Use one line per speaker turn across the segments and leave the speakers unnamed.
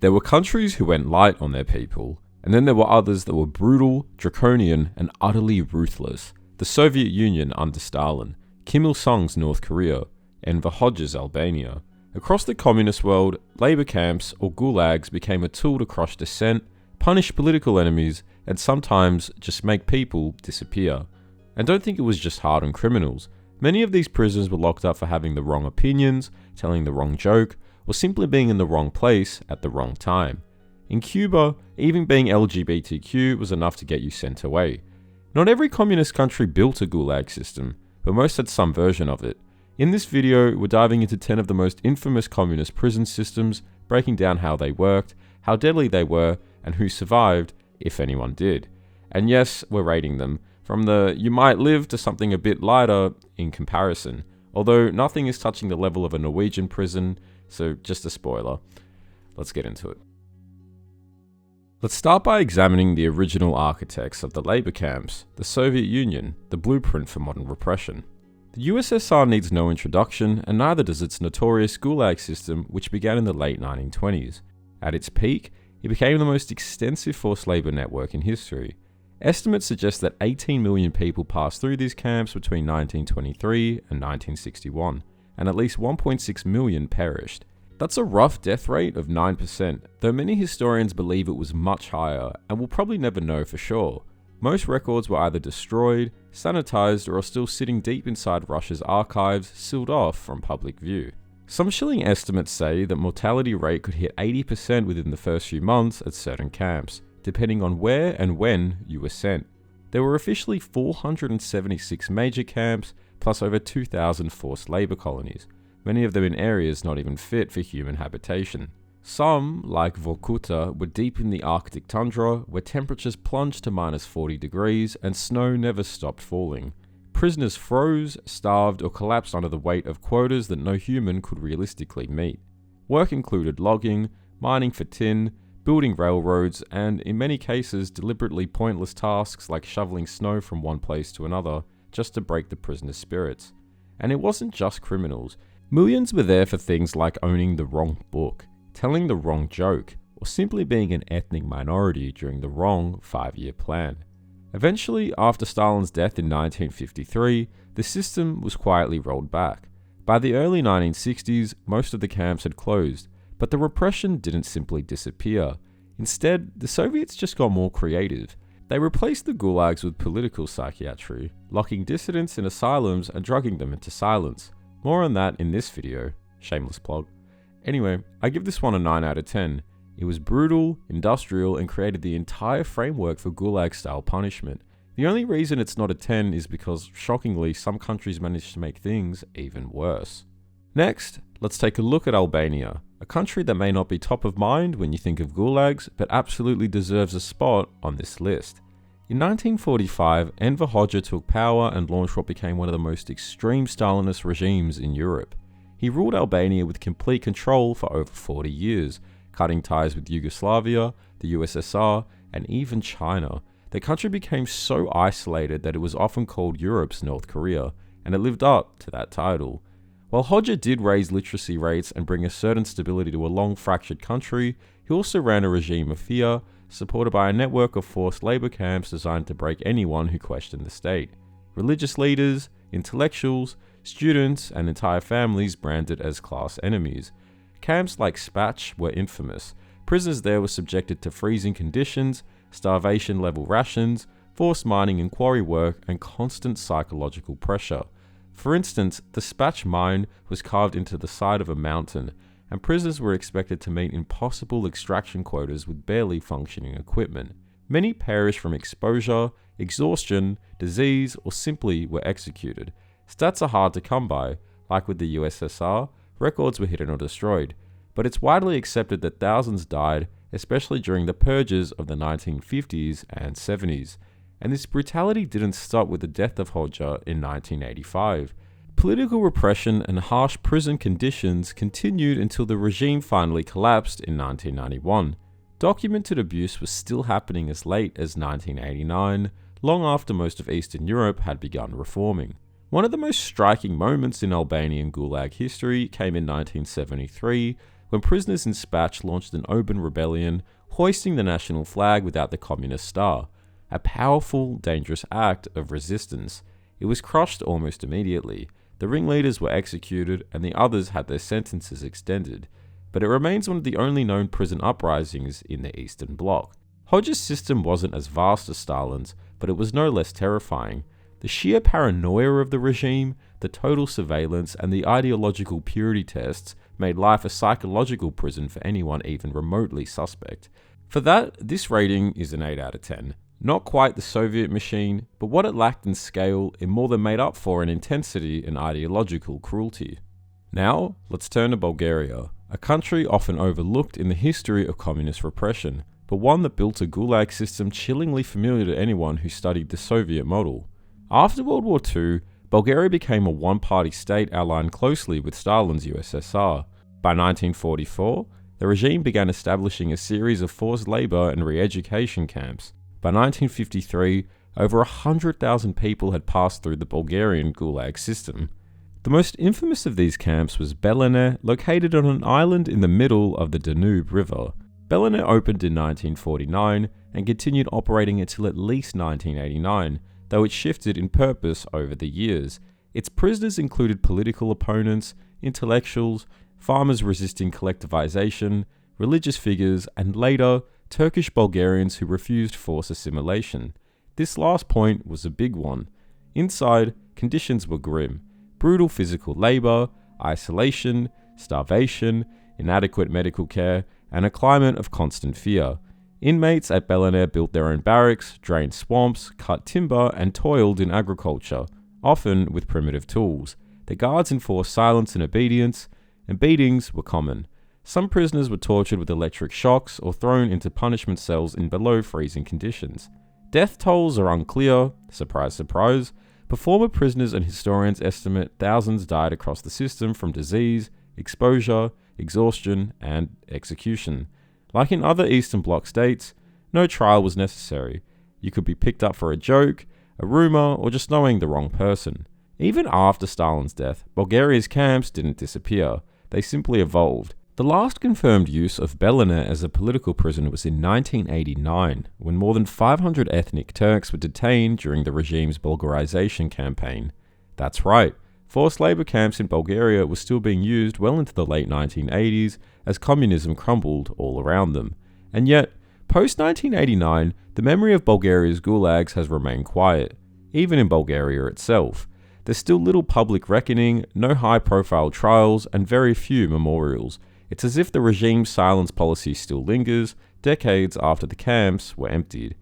There were countries who went light on their people, and then there were others that were brutal, draconian, and utterly ruthless. The Soviet Union under Stalin, Kim Il-sung's North Korea, and Hodja's Albania. Across the communist world, labour camps or gulags became a tool to crush dissent, punish political enemies, and sometimes just make people disappear. And don't think it was just hard on criminals. Many of these prisoners were locked up for having the wrong opinions, telling the wrong joke, or simply being in the wrong place at the wrong time. In Cuba, even being LGBTQ was enough to get you sent away. Not every communist country built a gulag system, but most had some version of it. In this video, we're diving into 10 of the most infamous communist prison systems, breaking down how they worked, how deadly they were, and who survived, if anyone did. And yes, we're rating them, from the you might live to something a bit lighter in comparison, although nothing is touching the level of a Norwegian prison, so just a spoiler. Let's get into it. Let's start by examining the original architects of the labour camps, the Soviet Union, the blueprint for modern repression. The USSR needs no introduction, and neither does its notorious gulag system, which began in the late 1920s. At its peak, it became the most extensive forced labour network in history. Estimates suggest that 18 million people passed through these camps between 1923 and 1961, and at least 1.6 million perished. That's a rough death rate of 9%, though many historians believe it was much higher, and we'll probably never know for sure. Most records were either destroyed, sanitized, or are still sitting deep inside Russia's archives, sealed off from public view. Some chilling estimates say that mortality rate could hit 80% within the first few months at certain camps, depending on where and when you were sent. There were officially 476 major camps, plus over 2,000 forced labour colonies, many of them in areas not even fit for human habitation. Some, like Vorkutlag, were deep in the Arctic tundra, where temperatures plunged to minus 40 degrees and snow never stopped falling. Prisoners froze, starved, or collapsed under the weight of quotas that no human could realistically meet. Work included logging, mining for tin, building railroads, and in many cases deliberately pointless tasks like shoveling snow from one place to another just to break the prisoners' spirits. And it wasn't just criminals. Millions were there for things like owning the wrong book, telling the wrong joke, or simply being an ethnic minority during the wrong 5-year plan. Eventually, after Stalin's death in 1953, the system was quietly rolled back. By the early 1960s, most of the camps had closed, but the repression didn't simply disappear. Instead, the Soviets just got more creative. They replaced the gulags with political psychiatry, locking dissidents in asylums and drugging them into silence. More on that in this video. Shameless plug. Anyway, I give this one a 9 out of 10. It was brutal, industrial, and created the entire framework for gulag-style punishment. The only reason it's not a 10 is because, shockingly, some countries managed to make things even worse. Next, let's take a look at Albania, a country that may not be top of mind when you think of gulags, but absolutely deserves a spot on this list. In 1945, Enver Hoxha took power and launched what became one of the most extreme Stalinist regimes in Europe. He ruled Albania with complete control for over 40 years, cutting ties with Yugoslavia, the USSR, and even China. The country became so isolated that it was often called Europe's North Korea, and it lived up to that title. While Hoxha did raise literacy rates and bring a certain stability to a long-fractured country, he also ran a regime of fear, supported by a network of forced labour camps designed to break anyone who questioned the state. Religious leaders, intellectuals, students, and entire families branded as class enemies. Camps like Spach were infamous. Prisoners there were subjected to freezing conditions, starvation-level rations, forced mining and quarry work, and constant psychological pressure. For instance, the Spach mine was carved into the side of a mountain, and prisoners were expected to meet impossible extraction quotas with barely functioning equipment. Many perished from exposure, exhaustion, disease, or simply were executed. Stats are hard to come by. Like with the USSR, records were hidden or destroyed, but it's widely accepted that thousands died, especially during the purges of the 1950s and 70s. And this brutality didn't stop with the death of Hoxha in 1985. Political repression and harsh prison conditions continued until the regime finally collapsed in 1991. Documented abuse was still happening as late as 1989, long after most of Eastern Europe had begun reforming. One of the most striking moments in Albanian Gulag history came in 1973, when prisoners in Spach launched an open rebellion, hoisting the national flag without the communist star. A powerful, dangerous act of resistance. It was crushed almost immediately. The ringleaders were executed and the others had their sentences extended, but it remains one of the only known prison uprisings in the Eastern Bloc. Hodge's system wasn't as vast as Stalin's, but it was no less terrifying. The sheer paranoia of the regime, the total surveillance, and the ideological purity tests made life a psychological prison for anyone even remotely suspect. For that, this rating is an 8 out of 10. Not quite the Soviet machine, but what it lacked in scale, it more than made up for in intensity and ideological cruelty. Now, let's turn to Bulgaria, a country often overlooked in the history of communist repression, but one that built a gulag system chillingly familiar to anyone who studied the Soviet model. After World War II, Bulgaria became a one-party state aligned closely with Stalin's USSR. By 1944, the regime began establishing a series of forced labor and re-education camps. By 1953, over 100,000 people had passed through the Bulgarian gulag system. The most infamous of these camps was Belene, located on an island in the middle of the Danube River. Belene opened in 1949 and continued operating until at least 1989, though it shifted in purpose over the years. Its prisoners included political opponents, intellectuals, farmers resisting collectivization, religious figures, and later, Turkish Bulgarians who refused forced assimilation. This last point was a big one. Inside, conditions were grim. Brutal physical labor, isolation, starvation, inadequate medical care, and a climate of constant fear. Inmates at Belene built their own barracks, drained swamps, cut timber, and toiled in agriculture, often with primitive tools. The guards enforced silence and obedience, and beatings were common. Some prisoners were tortured with electric shocks or thrown into punishment cells in below freezing conditions. Death tolls are unclear, surprise surprise, but former prisoners and historians estimate thousands died across the system from disease, exposure, exhaustion, and execution. Like in other Eastern Bloc states, no trial was necessary. You could be picked up for a joke, a rumor, or just knowing the wrong person. Even after Stalin's death, Bulgaria's camps didn't disappear. They simply evolved. The last confirmed use of Belene as a political prison was in 1989, when more than 500 ethnic Turks were detained during the regime's Bulgarization campaign. That's right, forced labor camps in Bulgaria were still being used well into the late 1980s as communism crumbled all around them. And yet, post-1989, the memory of Bulgaria's gulags has remained quiet, even in Bulgaria itself. There's still little public reckoning, no high-profile trials, and very few memorials. It's as if the regime's silence policy still lingers, decades after the camps were emptied.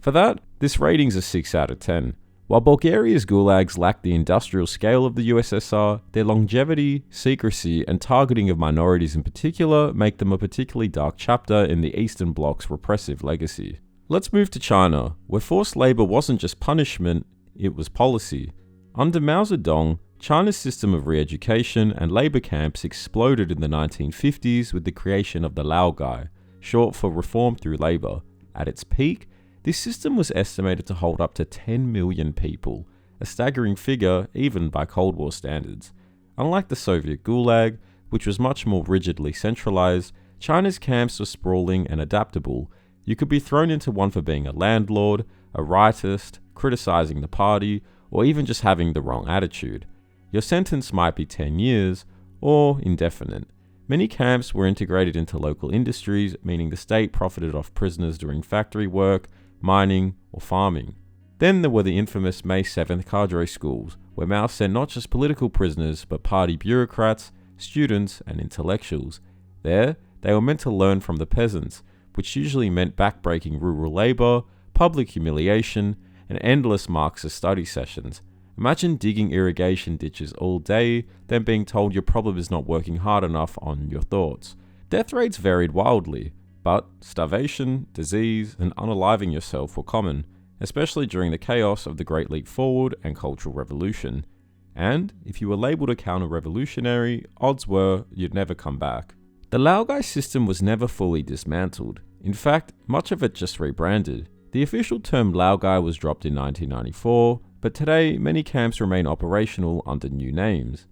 For that, this rating's a 6 out of 10. While Bulgaria's gulags lack the industrial scale of the USSR, their longevity, secrecy, and targeting of minorities in particular make them a particularly dark chapter in the Eastern Bloc's repressive legacy. Let's move to China, where forced labor wasn't just punishment, it was policy. Under Mao Zedong, China's system of re-education and labor camps exploded in the 1950s with the creation of the Laogai, short for Reform Through Labor. At its peak, this system was estimated to hold up to 10 million people, a staggering figure even by Cold War standards. Unlike the Soviet Gulag, which was much more rigidly centralized, China's camps were sprawling and adaptable. You could be thrown into one for being a landlord, a rightist, criticizing the party, or even just having the wrong attitude. Your sentence might be 10 years, or indefinite. Many camps were integrated into local industries, meaning the state profited off prisoners doing factory work, mining, or farming. Then there were the infamous May 7th cadre schools, where Mao sent not just political prisoners, but party bureaucrats, students, and intellectuals. There, they were meant to learn from the peasants, which usually meant backbreaking rural labor, public humiliation, and endless Marxist study sessions. Imagine digging irrigation ditches all day, then being told your problem is not working hard enough on your thoughts. Death rates varied wildly, but starvation, disease, and unaliving yourself were common, especially during the chaos of the Great Leap Forward and Cultural Revolution. And if you were labelled a counter-revolutionary, odds were you'd never come back. The Laogai system was never fully dismantled. In fact, much of it just rebranded. The official term Laogai was dropped in 1994, but today many camps remain operational under new names.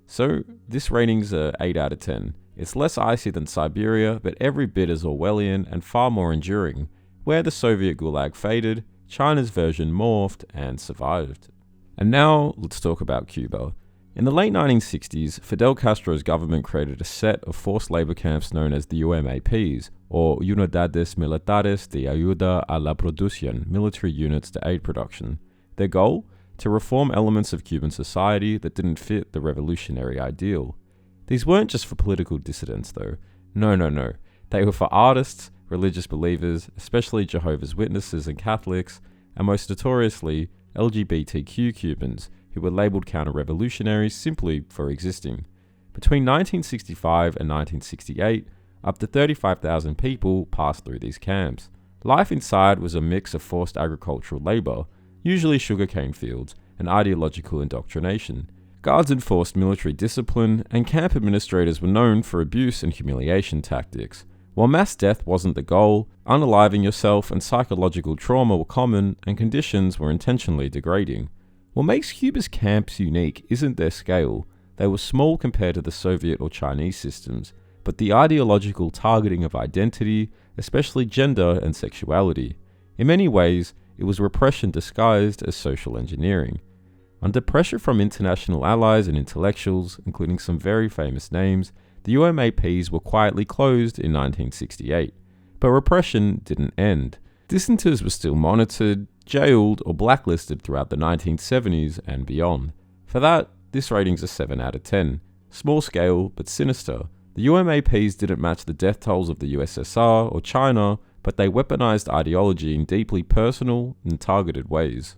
So this rating's a 8 out of 10. It's less icy than Siberia, but every bit as Orwellian and far more enduring. Where the Soviet Gulag faded, China's version morphed and survived. And now, let's talk about Cuba. In the late 1960s, Fidel Castro's government created a set of forced labor camps known as the UMAPs, or Unidades Militares de Ayuda a la Producción, military units to aid production. Their goal? To reform elements of Cuban society that didn't fit the revolutionary ideal. These weren't just for political dissidents, though. No. They were for artists, religious believers, especially Jehovah's Witnesses and Catholics, and most notoriously, LGBTQ Cubans, who were labelled counter-revolutionaries simply for existing. Between 1965 and 1968, up to 35,000 people passed through these camps. Life inside was a mix of forced agricultural labour, usually sugarcane fields, and ideological indoctrination. Guards enforced military discipline, and camp administrators were known for abuse and humiliation tactics. While mass death wasn't the goal, unaliving yourself and psychological trauma were common, and conditions were intentionally degrading. What makes Cuba's camps unique isn't their scale. They were small compared to the Soviet or Chinese systems, but the ideological targeting of identity, especially gender and sexuality. In many ways, it was repression disguised as social engineering. Under pressure from international allies and intellectuals, including some very famous names, the UMAPs were quietly closed in 1968. But repression didn't end. Dissenters were still monitored, jailed, or blacklisted throughout the 1970s and beyond. For that, this rating's a 7 out of 10. Small scale, but sinister. The UMAPs didn't match the death tolls of the USSR or China, but they weaponized ideology in deeply personal and targeted ways.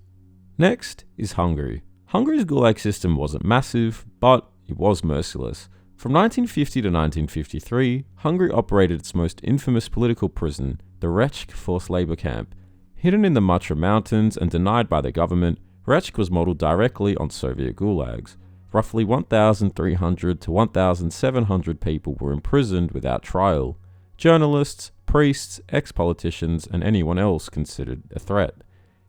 Next is Hungary. Hungary's Gulag system wasn't massive, but it was merciless. From 1950 to 1953, Hungary operated its most infamous political prison, the Recsk forced labor camp. Hidden in the Matra Mountains and denied by the government, Recsk was modelled directly on Soviet gulags. Roughly 1,300 to 1,700 people were imprisoned without trial. Journalists, priests, ex-politicians, and anyone else considered a threat.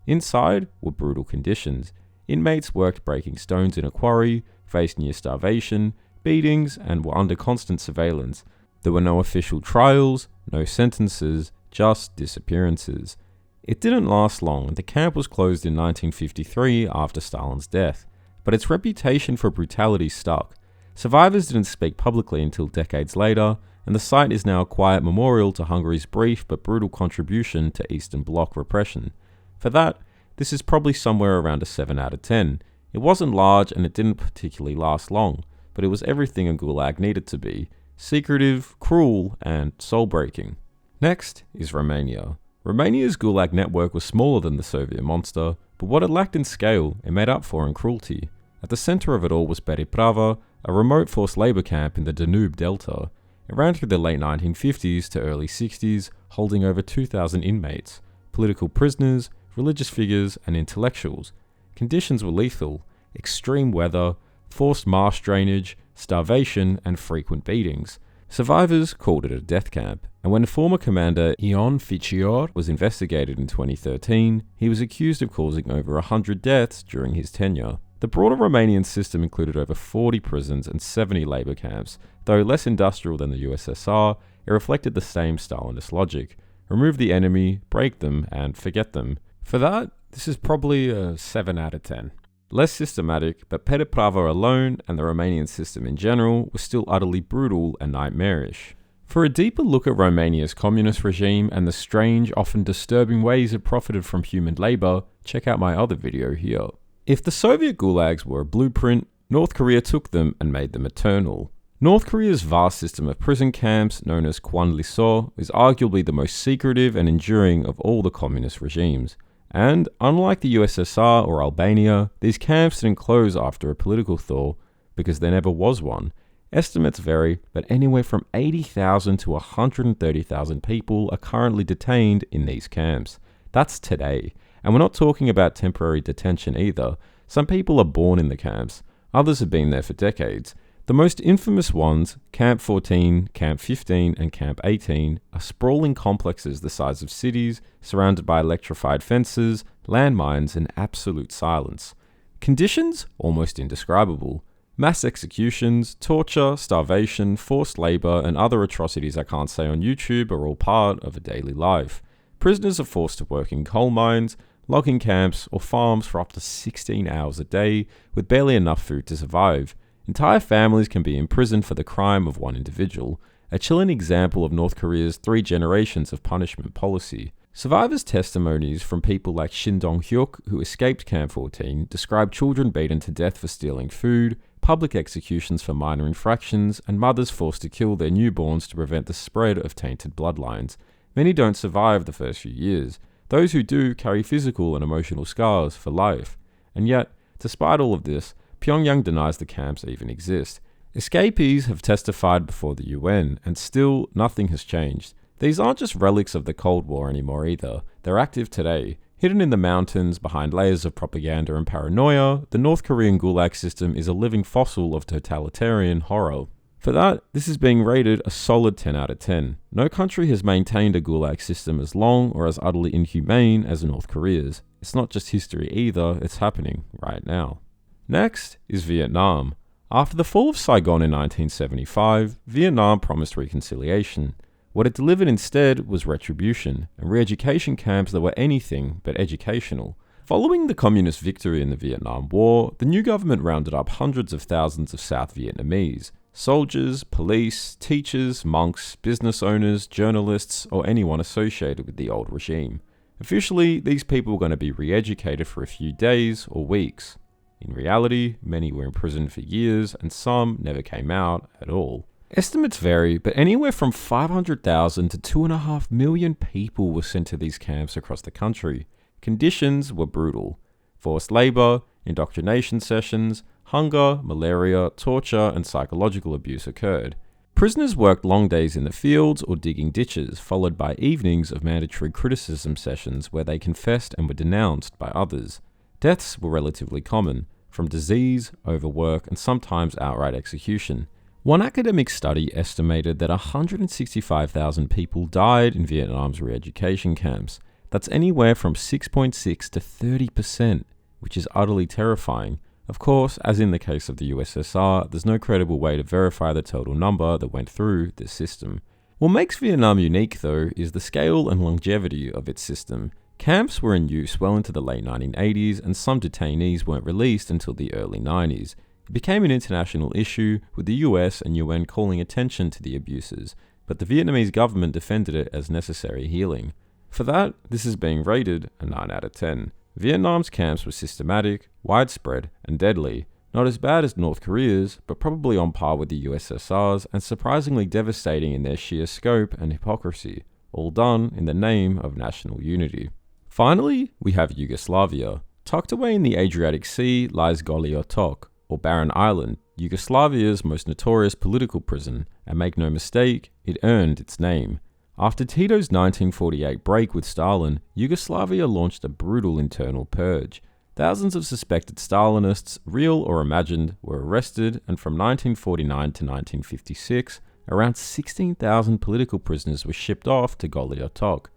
Inside were brutal conditions. Inmates worked breaking stones in a quarry, faced near starvation, beatings, and were under constant surveillance. There were no official trials, no sentences, just disappearances. It didn't last long, and the camp was closed in 1953 after Stalin's death, but its reputation for brutality stuck. Survivors didn't speak publicly until decades later, and the site is now a quiet memorial to Hungary's brief but brutal contribution to Eastern Bloc repression. For that, this is probably somewhere around a 7 out of 10. It wasn't large and it didn't particularly last long, but it was everything a gulag needed to be: secretive, cruel, and soul-breaking. Next is Romania. Romania's gulag network was smaller than the Soviet monster, but what it lacked in scale, it made up for in cruelty. At the center of it all was Periprava, a remote forced labor camp in the Danube Delta. It ran through the late 1950s to early 60s, holding over 2,000 inmates, political prisoners, religious figures, and intellectuals. Conditions were lethal: extreme weather, forced marsh drainage, starvation, and frequent beatings. Survivors called it a death camp, and when former commander Ion Ficior was investigated in 2013, he was accused of causing over 100 deaths during his tenure. The broader Romanian system included over 40 prisons and 70 labor camps. Though less industrial than the USSR, it reflected the same Stalinist logic: remove the enemy, break them, and forget them. For that, this is probably a 7 out of 10. Less systematic, but Periprava alone, and the Romanian system in general, was still utterly brutal and nightmarish. For a deeper look at Romania's communist regime and the strange, often disturbing ways it profited from human labour, check out my other video here. If the Soviet gulags were a blueprint, North Korea took them and made them eternal. North Korea's vast system of prison camps, known as Kwanliso, is arguably the most secretive and enduring of all the communist regimes. And, unlike the USSR or Albania, these camps didn't close after a political thaw, because there never was one. Estimates vary, but anywhere from 80,000 to 130,000 people are currently detained in these camps. That's today. And we're not talking about temporary detention either. Some people are born in the camps. Others have been there for decades. The most infamous ones, Camp 14, Camp 15, and Camp 18, are sprawling complexes the size of cities, surrounded by electrified fences, landmines, and absolute silence. Conditions? Almost indescribable. Mass executions, torture, starvation, forced labour, and other atrocities I can't say on YouTube are all part of a daily life. Prisoners are forced to work in coal mines, logging camps, or farms for up to 16 hours a day, with barely enough food to survive. Entire families can be imprisoned for the crime of one individual, a chilling example of North Korea's 3 generations of punishment policy. Survivors' testimonies from people like Shin Dong-hyuk, who escaped Camp 14, describe children beaten to death for stealing food, public executions for minor infractions, and mothers forced to kill their newborns to prevent the spread of tainted bloodlines. Many don't survive the first few years. Those who do carry physical and emotional scars for life. And yet, despite all of this, Pyongyang denies the camps even exist. Escapees have testified before the UN, and still nothing has changed. These aren't just relics of the Cold War anymore either. They're active today. Hidden in the mountains, behind layers of propaganda and paranoia, the North Korean Gulag system is a living fossil of totalitarian horror. For that, this is being rated a solid 10 out of 10. No country has maintained a Gulag system as long or as utterly inhumane as North Korea's. It's not just history either, it's happening right now. Next is Vietnam. After the fall of Saigon in 1975, Vietnam promised reconciliation. What it delivered instead was retribution, and re-education camps that were anything but educational. Following the communist victory in the Vietnam War, the new government rounded up hundreds of thousands of South Vietnamese. Soldiers, police, teachers, monks, business owners, journalists, or anyone associated with the old regime. Officially, these people were going to be re-educated for a few days or weeks. In reality, many were imprisoned for years, and some never came out at all. Estimates vary, but anywhere from 500,000 to 2.5 million people were sent to these camps across the country. Conditions were brutal. Forced labour, indoctrination sessions, hunger, malaria, torture, and psychological abuse occurred. Prisoners worked long days in the fields or digging ditches, followed by evenings of mandatory criticism sessions where they confessed and were denounced by others. Deaths were relatively common, from disease, overwork, and sometimes outright execution. One academic study estimated that 165,000 people died in Vietnam's re-education camps. That's anywhere from 6.6 to 30%, which is utterly terrifying. Of course, as in the case of the USSR, there's no credible way to verify the total number that went through this system. What makes Vietnam unique, though, is the scale and longevity of its system. Camps were in use well into the late 1980s, and some detainees weren't released until the early 90s. It became an international issue, with the US and UN calling attention to the abuses, but the Vietnamese government defended it as necessary healing. For that, this is being rated a 9 out of 10. Vietnam's camps were systematic, widespread, and deadly. Not as bad as North Korea's, but probably on par with the USSR's, and surprisingly devastating in their sheer scope and hypocrisy, all done in the name of national unity. Finally, we have Yugoslavia. Tucked away in the Adriatic Sea lies Goli Otok, or Barren Island, Yugoslavia's most notorious political prison, and make no mistake, it earned its name. After Tito's 1948 break with Stalin, Yugoslavia launched a brutal internal purge. Thousands of suspected Stalinists, real or imagined, were arrested, and from 1949 to 1956, around 16,000 political prisoners were shipped off to Goli Otok.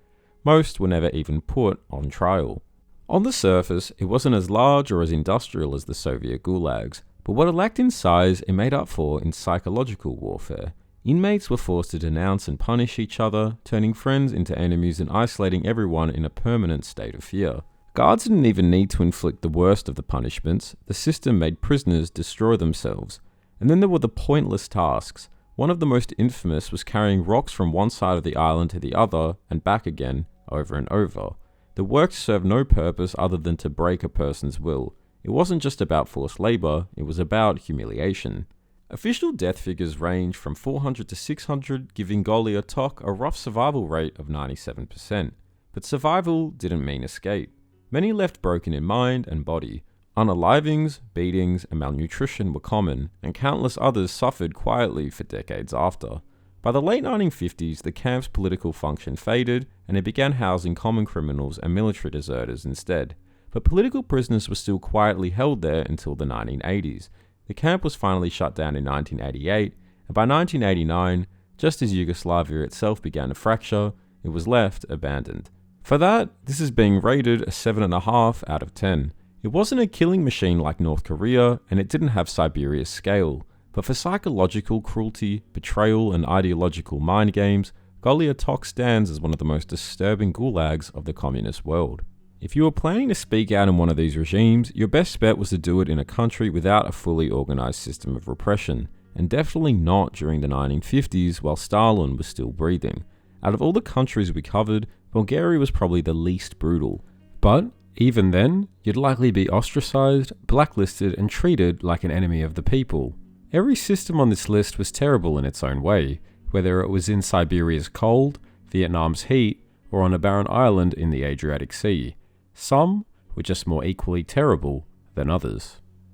Most were never even put on trial. On the surface, it wasn't as large or as industrial as the Soviet gulags, but what it lacked in size, it made up for in psychological warfare. Inmates were forced to denounce and punish each other, turning friends into enemies and isolating everyone in a permanent state of fear. Guards didn't even need to inflict the worst of the punishments. The system made prisoners destroy themselves. And then there were the pointless tasks. One of the most infamous was carrying rocks from one side of the island to the other and back again, over and over. The work served no purpose other than to break a person's will. It wasn't just about forced labor, it was about humiliation. Official death figures range from 400 to 600, giving Goli Otok a rough survival rate of 97%. But survival didn't mean escape. Many left broken in mind and body. Unalivings, beatings, and malnutrition were common, and countless others suffered quietly for decades after. By the late 1950s, the camp's political function faded, and it began housing common criminals and military deserters instead. But political prisoners were still quietly held there until the 1980s. The camp was finally shut down in 1988, and by 1989, just as Yugoslavia itself began to fracture, it was left abandoned. For that, this is being rated a 7.5 out of 10. It wasn't a killing machine like North Korea, and it didn't have Siberia's scale, but for psychological cruelty, betrayal, and ideological mind games, Goluyatok stands as one of the most disturbing gulags of the communist world. If you were planning to speak out in one of these regimes, your best bet was to do it in a country without a fully organized system of repression, and definitely not during the 1950s while Stalin was still breathing. Out of all the countries we covered, Bulgaria was probably the least brutal. But even then, you'd likely be ostracized, blacklisted, and treated like an enemy of the people. Every system on this list was terrible in its own way, whether it was in Siberia's cold, Vietnam's heat, or on a barren island in the Adriatic Sea. Some were just more equally terrible than others.